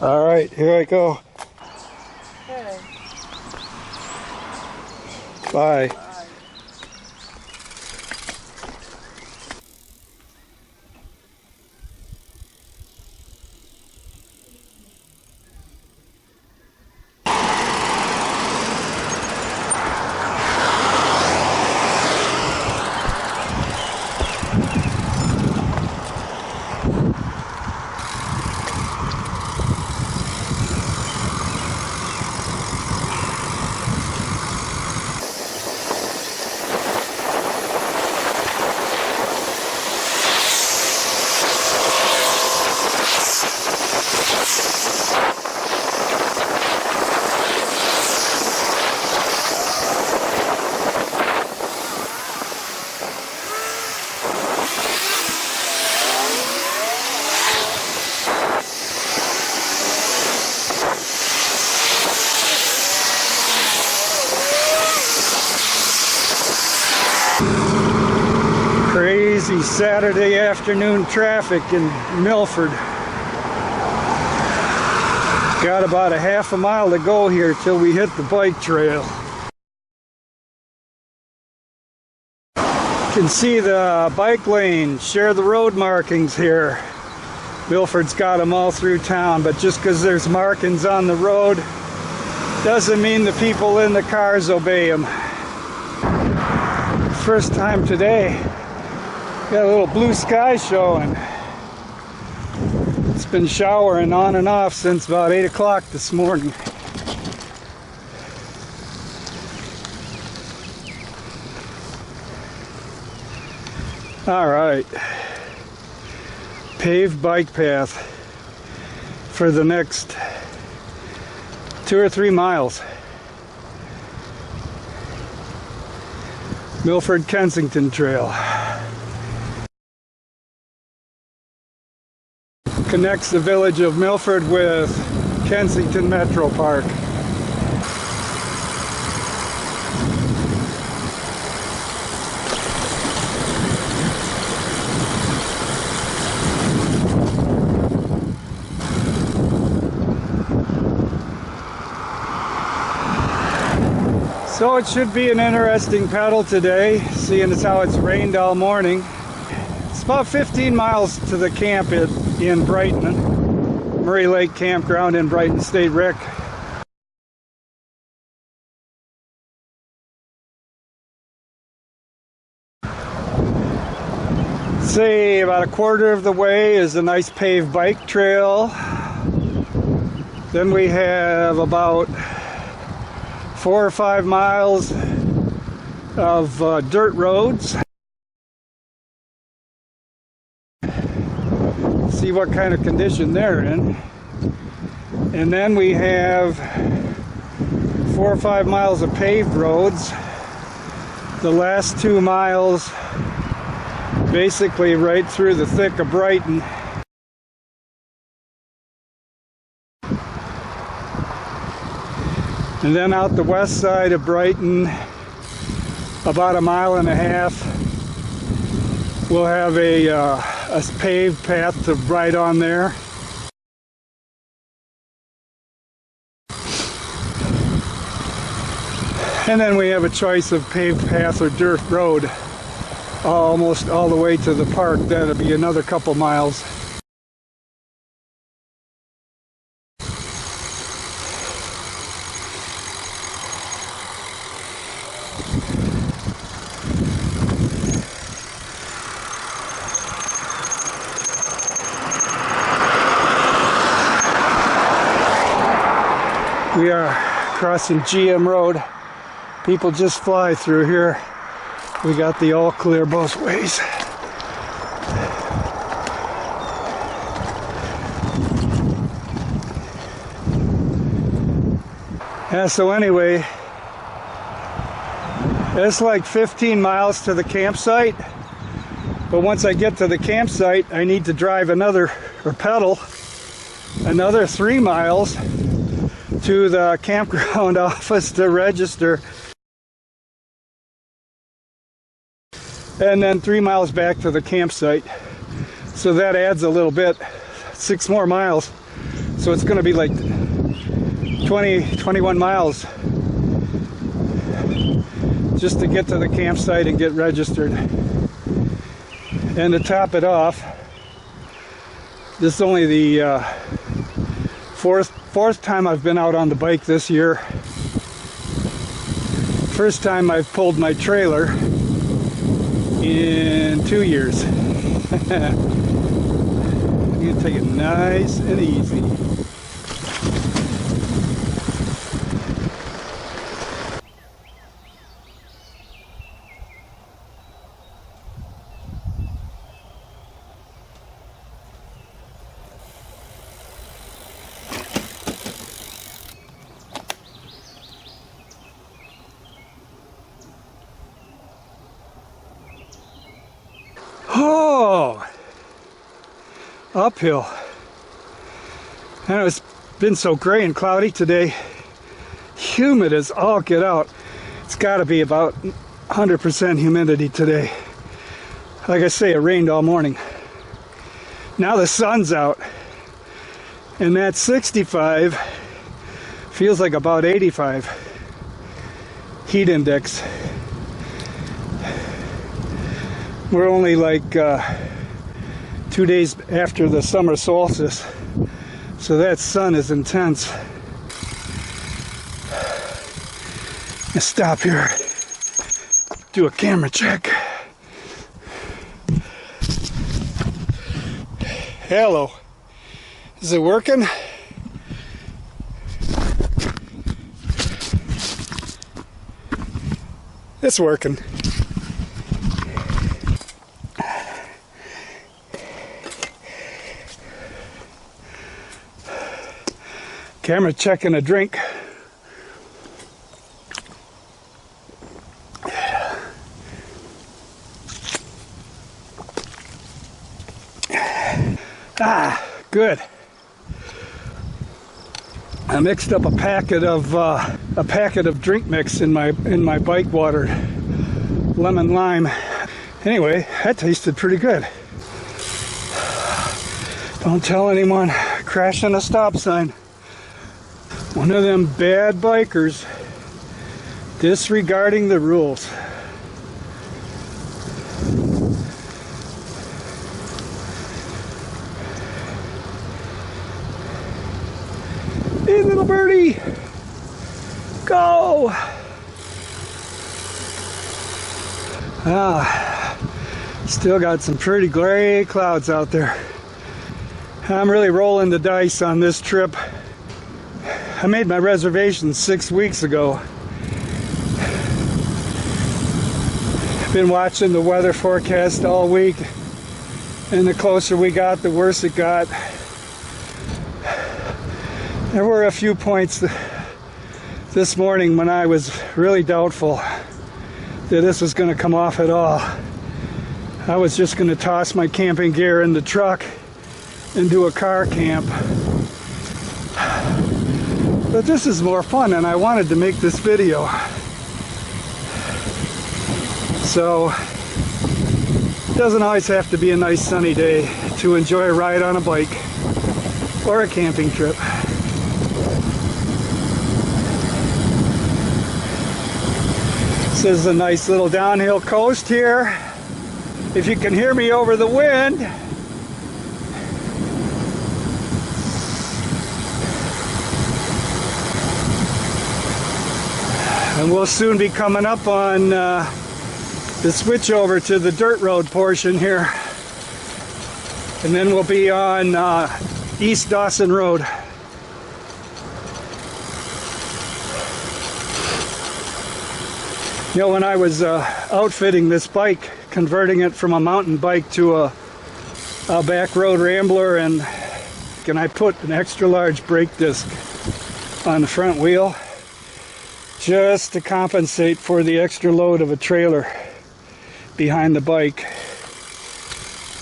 All right, here I go. Okay. Bye. Bye. Crazy Saturday afternoon traffic in Milford. Got about a half a mile to go here till we hit the bike trail. You can see the bike lane, share the road markings here. Milford's got them all through town, but just because there's markings on the road doesn't mean the people in the cars obey them. First time today. Got a little blue sky showing. It's been showering on and off since about 8 o'clock this morning. All right. Paved bike path for the next 2 or 3 miles. Milford-Kensington Trail. Connects the village of Milford with Kensington Metro Park. So it should be an interesting pedal today, seeing as how it's rained all morning. It's about 15 miles to the camp in Brighton, Murray Lake Campground in Brighton State Rec. Say about a quarter of the way is a nice paved bike trail. Then we have about 4 or 5 miles of dirt roads. See what kind of condition they're in. And then we have 4 or 5 miles of paved roads. The last 2 miles basically right through the thick of Brighton. And then out the west side of Brighton, about 1.5 miles, we'll have a paved path to right on there. And then we have a choice of paved path or dirt road almost all the way to the park. That'll be another couple miles. We are crossing GM Road. People just fly through here. We got the all clear both ways. Yeah, so anyway, it's like 15 miles to the campsite. But once I get to the campsite, I need to drive pedal another 3 miles to the campground office to register, and then 3 miles back to the campsite. So that adds a little bit, 6 more miles. So it's going to be like 21 miles just to get to the campsite and get registered. And to top it off, this is only the fourth time I've been out on the bike this year. First time I've pulled my trailer in 2 years. I'm gonna take it nice and easy. Oh, uphill. I know it's been so gray and cloudy today. Humid as all get out. It's got to be about 100% humidity today. Like I say, it rained all morning. Now the sun's out, and that 65 feels like about 85 heat index. We're only like 2 days after the summer solstice, so that sun is intense. Let's stop here, do a camera check. Hello, is it working? It's working. Camera checking a drink. Ah, good. I mixed up a packet of drink mix in my bike water, lemon lime. Anyway, that tasted pretty good. Don't tell anyone. Crashing a stop sign. One of them bad bikers disregarding the rules. Hey, little birdie, go! Still got some pretty gray clouds out there. I'm really rolling the dice on this trip. I made my reservation 6 weeks ago. Been watching the weather forecast all week, and the closer we got, the worse it got. There were a few points this morning when I was really doubtful that this was going to come off at all. I was just going to toss my camping gear in the truck and do a car camp. But this is more fun, and I wanted to make this video. So, it doesn't always have to be a nice sunny day to enjoy a ride on a bike or a camping trip. This is a nice little downhill coast here. If you can hear me over the wind. And we'll soon be coming up on the switch over to the dirt road portion here. And then we'll be on East Dawson Road. You know, when I was outfitting this bike, converting it from a mountain bike to a back road rambler, and I put an extra large brake disc on the front wheel just to compensate for the extra load of a trailer behind the bike,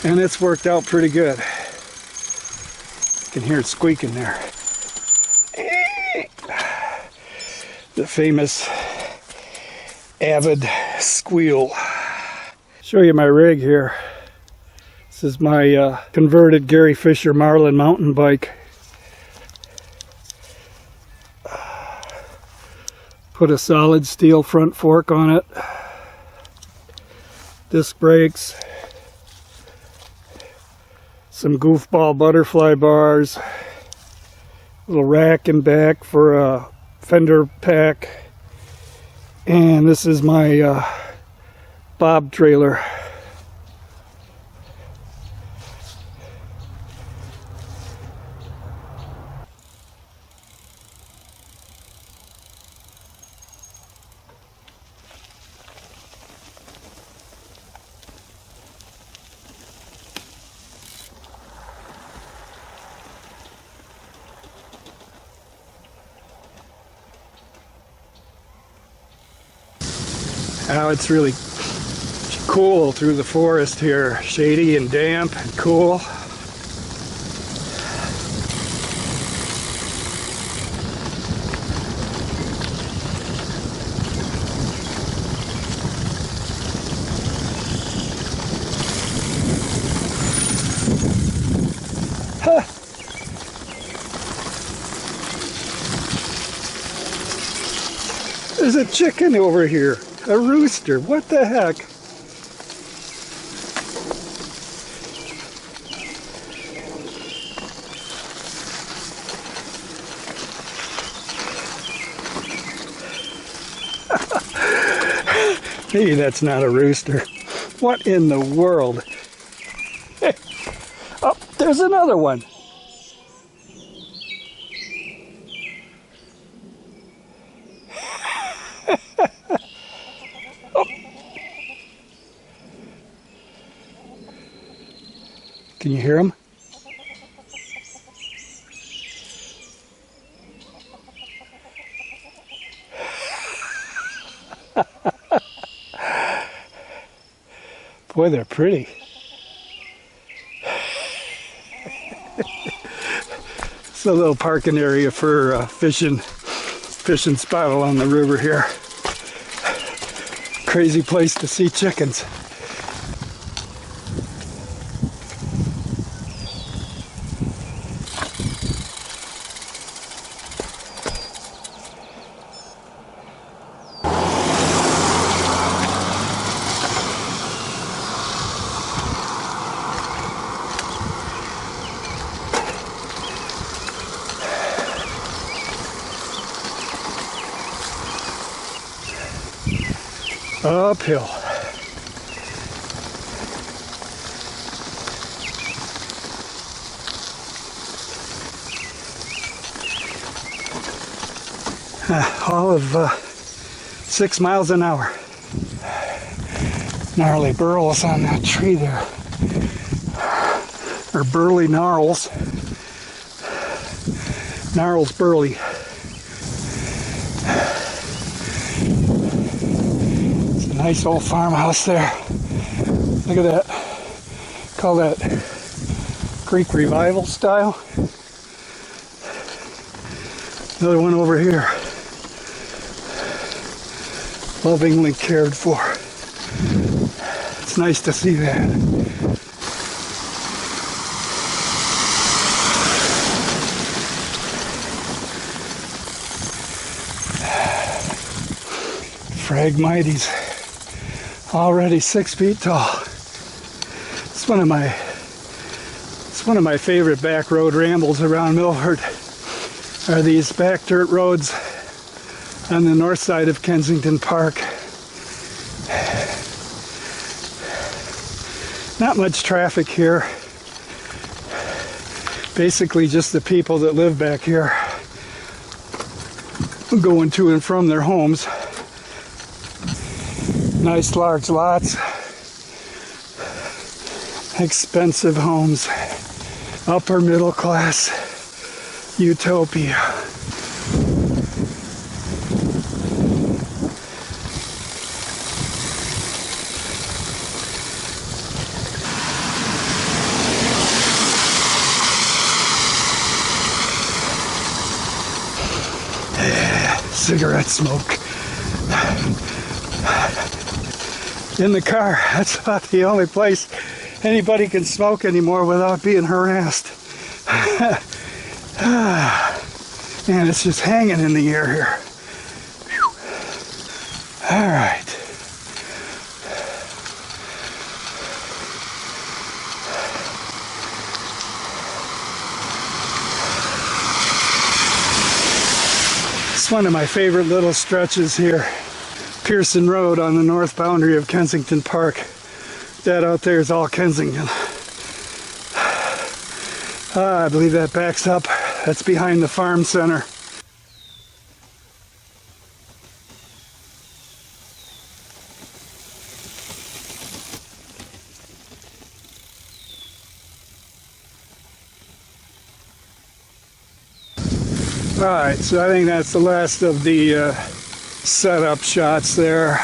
and it's worked out pretty good. You can hear it squeaking there. The famous Avid squeal. Show you my rig here. This is my converted Gary Fisher Marlin mountain bike. Put a solid steel front fork on it. Disc brakes. Some goofball butterfly bars. Little rack and back for a fender pack. And this is my bob trailer. Now it's really cool through the forest here, shady and damp and cool. Huh. There's a chicken over here. A rooster, what the heck? Maybe that's not a rooster. What in the world? Hey. Oh, there's another one. Can you hear him? Boy, they're pretty. It's a little parking area for fishing spot along the river here. Crazy place to see chickens. Uphill. All of 6 miles an hour. Gnarly burls on that tree there. Or burly gnarls. Gnarls burly. Nice old farmhouse there. Look at that. Call that Greek Revival style. Another one over here. Lovingly cared for. It's nice to see that. Phragmites. Already 6 feet tall. It's one of my favorite back road rambles around Milford. Are these back dirt roads on the north side of Kensington Park. Not much traffic here. Basically just the people that live back here going to and from their homes. Nice large lots, expensive homes, upper middle class utopia. Cigarette smoke. In the car, that's about the only place anybody can smoke anymore without being harassed. Man, it's just hanging in the air here. Whew. All right. It's one of my favorite little stretches here. Pearson Road on the north boundary of Kensington Park. That out there is all Kensington. I believe that backs up. That's behind the farm center. Alright, so I think that's the last of the setup shots there.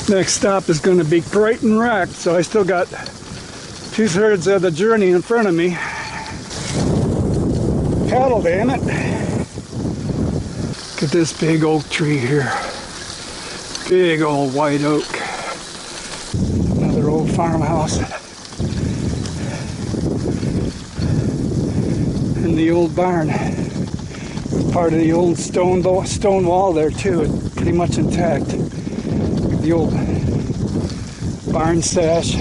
Next stop is going to be Brighton Rec, so I still got 2/3 of the journey in front of me. Cattle, damn it. Look at this big oak tree here. Big old white oak. Another old farmhouse. And the old barn. Part of the old stone wall there too. It's pretty much intact. The old barn sash.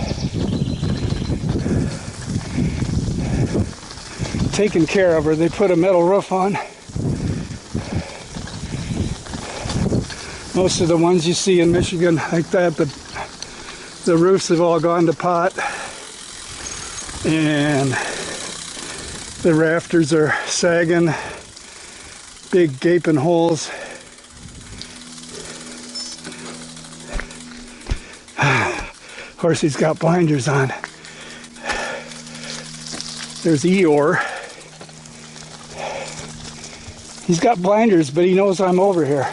Taken care of, or they put a metal roof on. Most of the ones you see in Michigan like that, the roofs have all gone to pot, and the rafters are sagging, big gaping holes. Of course, he's got blinders on. There's Eeyore. He's got blinders, but he knows I'm over here.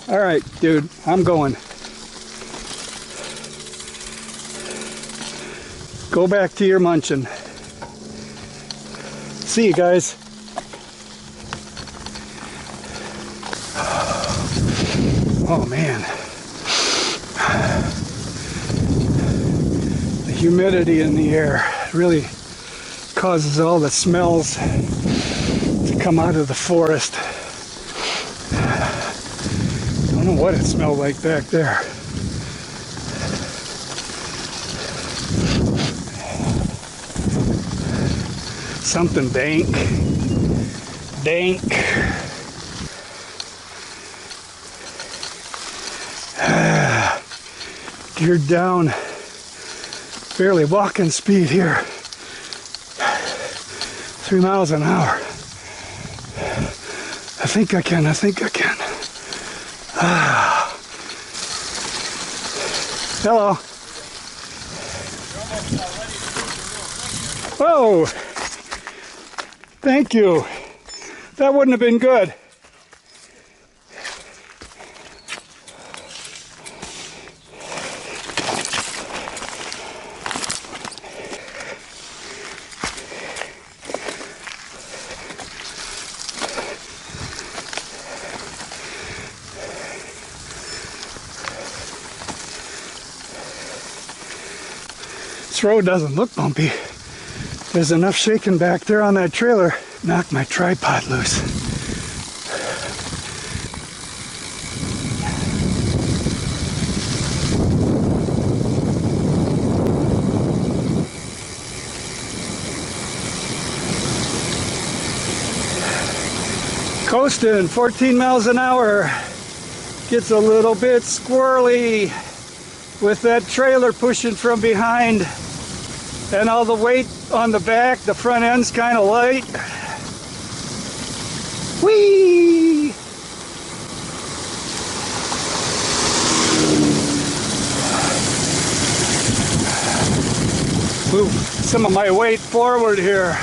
All right, dude, I'm going. Go back to your munching. See you guys. Oh man. The humidity in the air really causes all the smells to come out of the forest. I don't know what it smelled like back there. Something dank. Geared down, barely walking speed here. 3 miles an hour. I think I can. Hello. Whoa. Thank you. That wouldn't have been good. This road doesn't look bumpy. There's enough shaking back there on that trailer. Knock my tripod loose. Coasting 14 miles an hour. Gets a little bit squirrely with that trailer pushing from behind and all the weight on the back. The front end's kind of light. Whee! Move some of my weight forward here.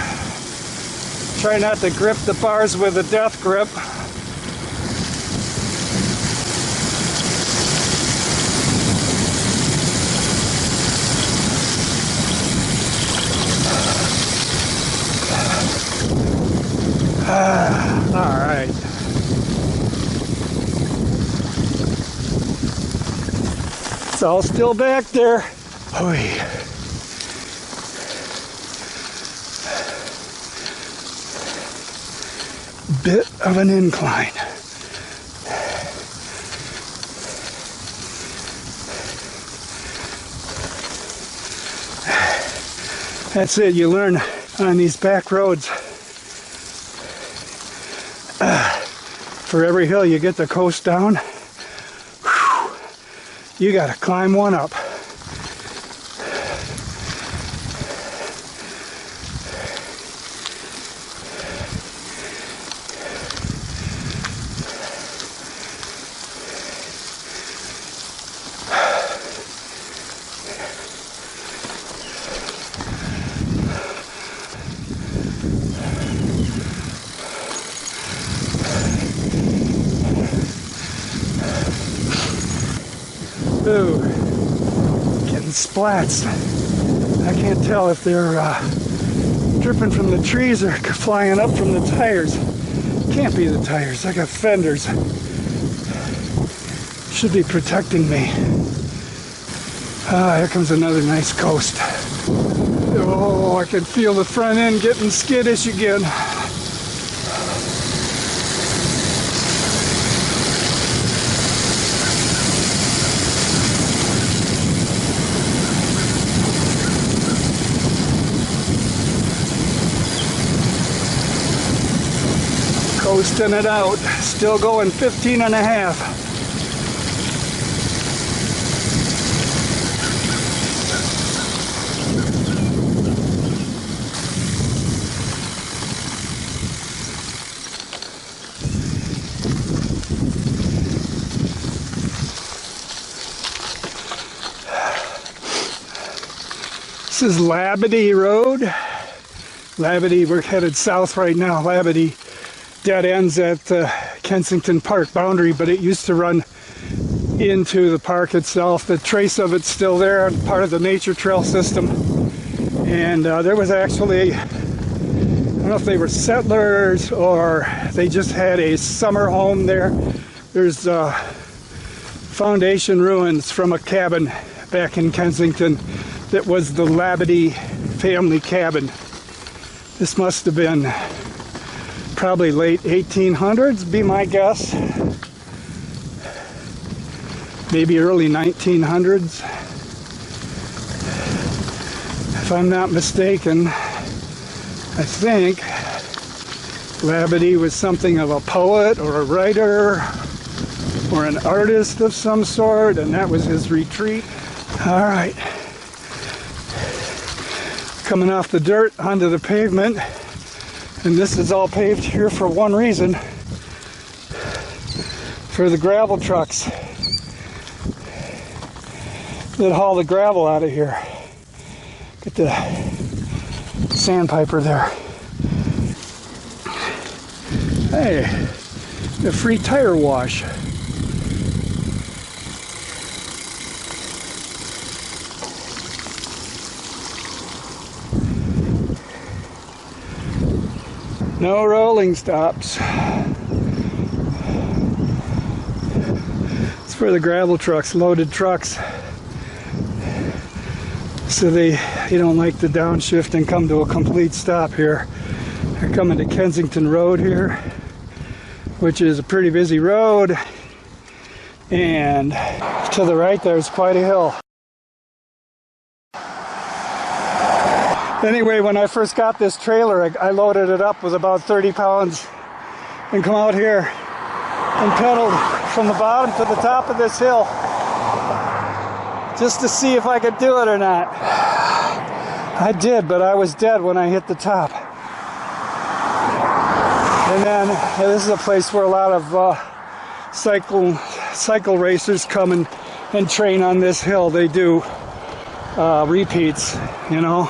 Try not to grip the bars with a death grip. All right. It's all still back there. Oy. bit of an incline. That's it, you learn on these back roads. For every hill you get to coast down, you gotta climb one up. Ooh, getting splats. I can't tell if they're dripping from the trees or flying up from the tires. Can't be the tires. I got fenders. Should be protecting me. Ah, here comes another nice coast. Oh, I can feel the front end getting skittish again. Coasting it out, still going 15 and a half. This is Labadee Road. Labadee, we're headed south right now. Labadee dead ends at the Kensington Park boundary, but it used to run into the park itself. The trace of it's still there, part of the nature trail system. And there was actually, I don't know if they were settlers or they just had a summer home there. There's foundation ruins from a cabin back in Kensington that was the Labadee family cabin. This must have been probably late 1800s, be my guess. Maybe early 1900s. If I'm not mistaken, I think Labadee was something of a poet or a writer or an artist of some sort, and that was his retreat. All right. Coming off the dirt onto the pavement. And this is all paved here for one reason, for the gravel trucks that haul the gravel out of here. Get the sandpiper there. Hey, a free tire wash. No rolling stops. It's for the gravel trucks, loaded trucks. So they don't like to downshift and come to a complete stop here. They're coming to Kensington Road here, which is a pretty busy road. And to the right there's quite a hill. Anyway, when I first got this trailer, I loaded it up with about 30 pounds and come out here and pedaled from the bottom to the top of this hill just to see if I could do it or not. I did, but I was dead when I hit the top. And then this is a place where a lot of cycle racers come and train on this hill. They do repeats, you know.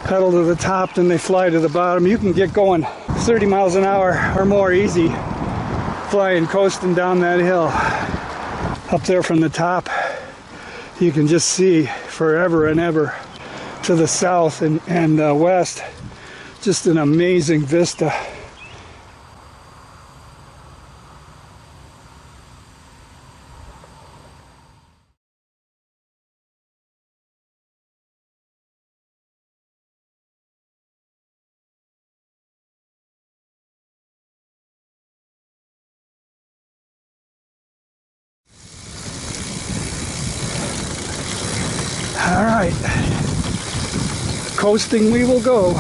Pedal to the top, then they fly to the bottom. You can get going 30 miles an hour or more easy, flying, coasting down that hill. Up there from the top, you can just see forever and ever to the south and west. Just an amazing vista. All right, coasting we will go.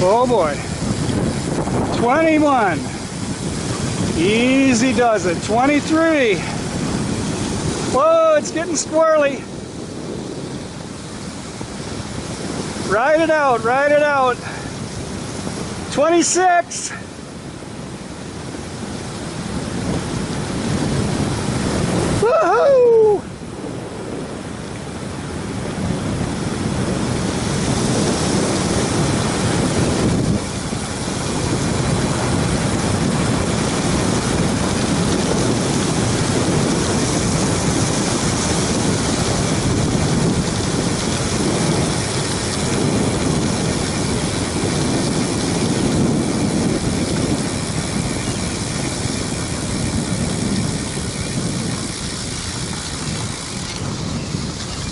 Oh boy, 21, easy does it, 23, whoa, it's getting squirrely. Ride it out, ride it out. 26. Woohoo!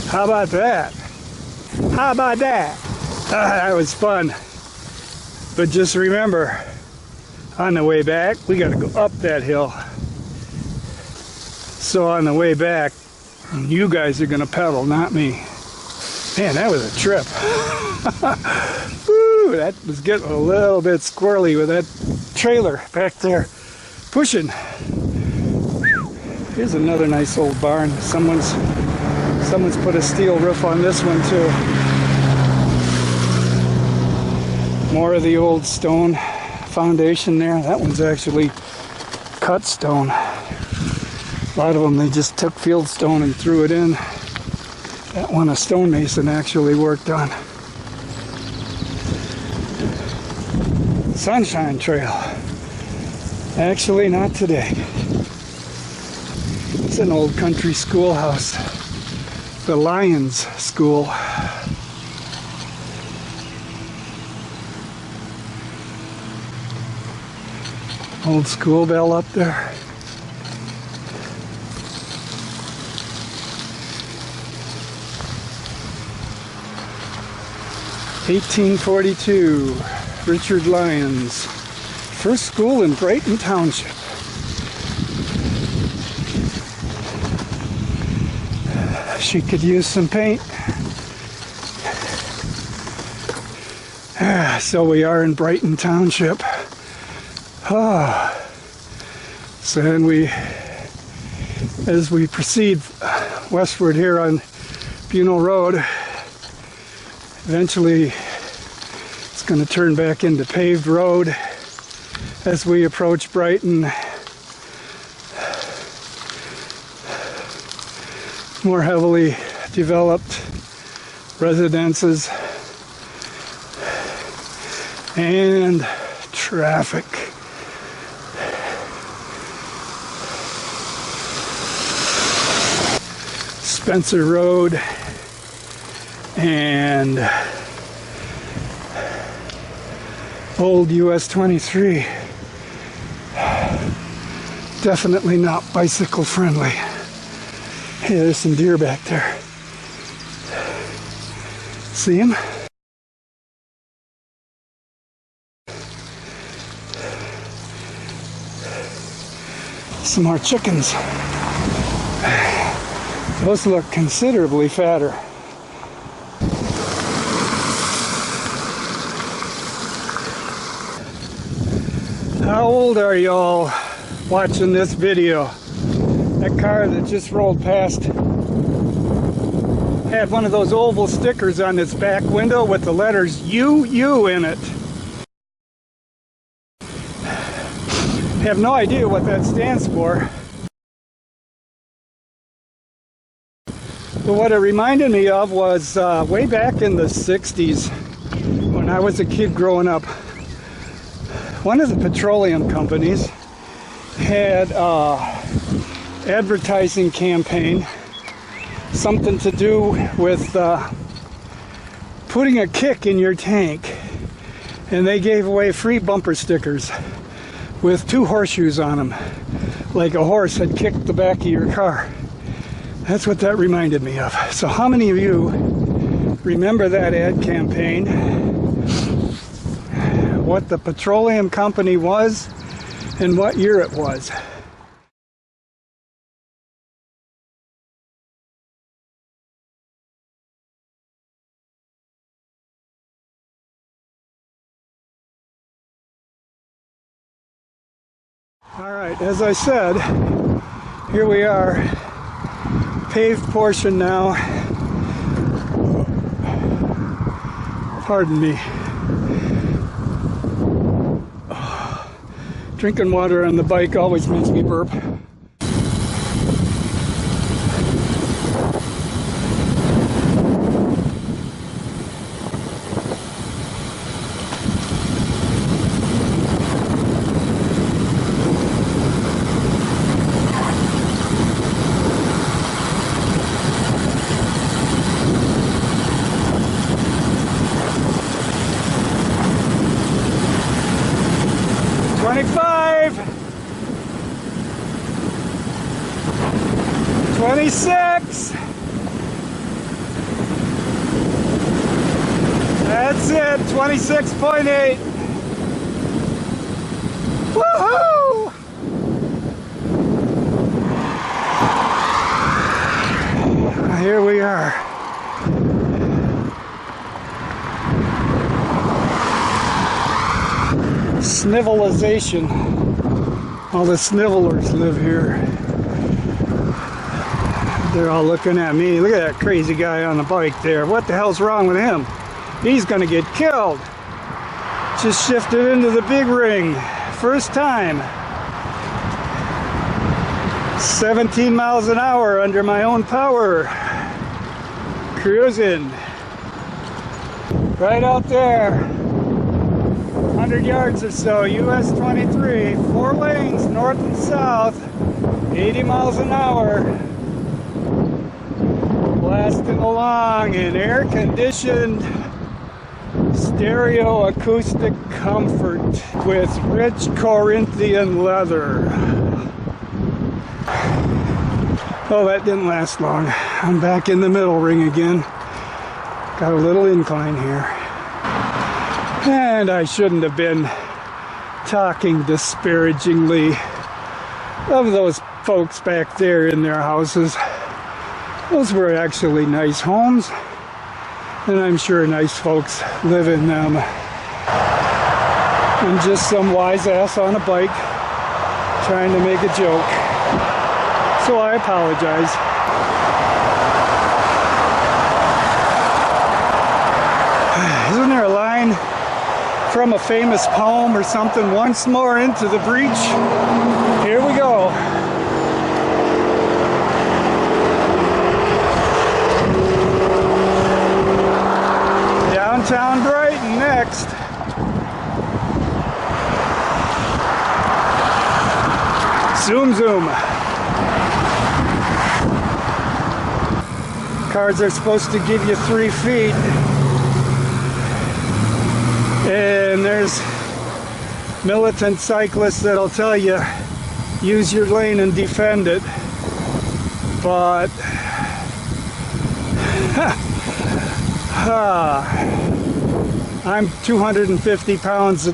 How about that? How about that? That was fun. But just remember, on the way back, we got to go up that hill. So on the way back, you guys are going to pedal, not me. Man, that was a trip. Woo, that was getting a little bit squirrely with that trailer back there pushing. Here's another nice old barn. Someone's put a steel roof on this one too. More of the old stone foundation there. That one's actually cut stone. A lot of them they just took field stone and threw it in. That one a stonemason actually worked on. Sunshine Trail. Actually not today. It's an old country schoolhouse. The Lions School. Old school bell up there. (1842), Richard Lyons. First school in Brighton Township. She could use some paint. So we are in Brighton Township. So then as we proceed westward here on Bunnell Road, eventually it's going to turn back into paved road as we approach Brighton. More heavily developed residences and traffic. Spencer Road and old US 23. Definitely not bicycle friendly. Hey, there's some deer back there. See them? Some more chickens. Those look considerably fatter. How old are y'all watching this video? That car that just rolled past had one of those oval stickers on its back window with the letters UU in it. Have no idea what that stands for. But what it reminded me of was way back in the 60s when I was a kid growing up. One of the petroleum companies had advertising campaign, something to do with putting a kick in your tank, and they gave away free bumper stickers with 2 horseshoes on them, like a horse had kicked the back of your car. That's what that reminded me of. So how many of you remember that ad campaign? what the petroleum company was and what year it was. All right, as I said, here we are, paved portion now. Pardon me. Drinking water on the bike always makes me burp. "25, 26, that's it, 26.8, woohoo! Here we are. Snivelization. All the snivellers live here. They're all looking at me. Look at that crazy guy on the bike there. What the hell's wrong with him? He's gonna get killed. Just shifted into the big ring. First time. 17 miles an hour under my own power. Cruising. Right out there. 100 yards or so, US 23, 4 lanes, north and south, 80 miles an hour. Blasting along in air-conditioned stereo acoustic comfort with rich Corinthian leather. Oh, that didn't last long. I'm back in the middle ring again. Got a little incline here. And I shouldn't have been talking disparagingly of those folks back there in their houses. Those were actually nice homes, and I'm sure nice folks live in them. I'm just some wise ass on a bike trying to make a joke, so I apologize. Isn't there a line from a famous poem or something? Once more into the breach. Here we go. Downtown Brighton next. Zoom, zoom. Cars are supposed to give you 3 feet. And there's militant cyclists that'll tell you, use your lane and defend it. But I'm 250 pounds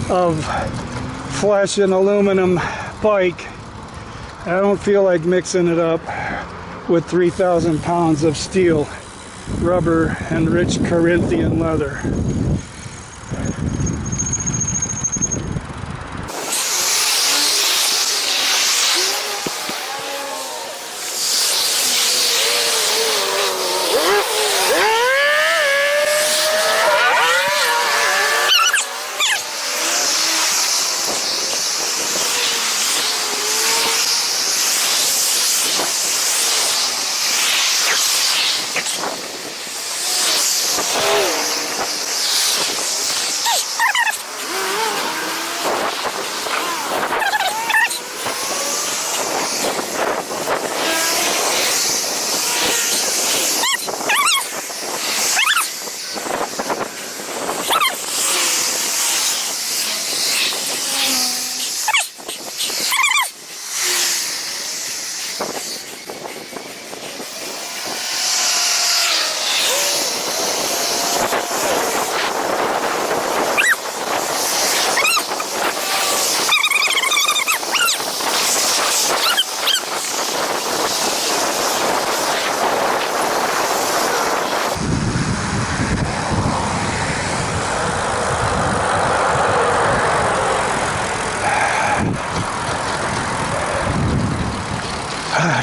of flesh and aluminum bike. I don't feel like mixing it up with 3,000 pounds of steel, rubber, and rich Corinthian leather.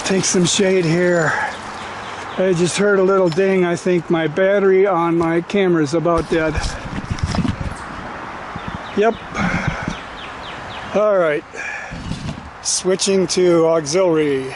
Take some shade here. I just heard a little ding. I think my battery on my camera is about dead. Yep. All right. Switching to auxiliary.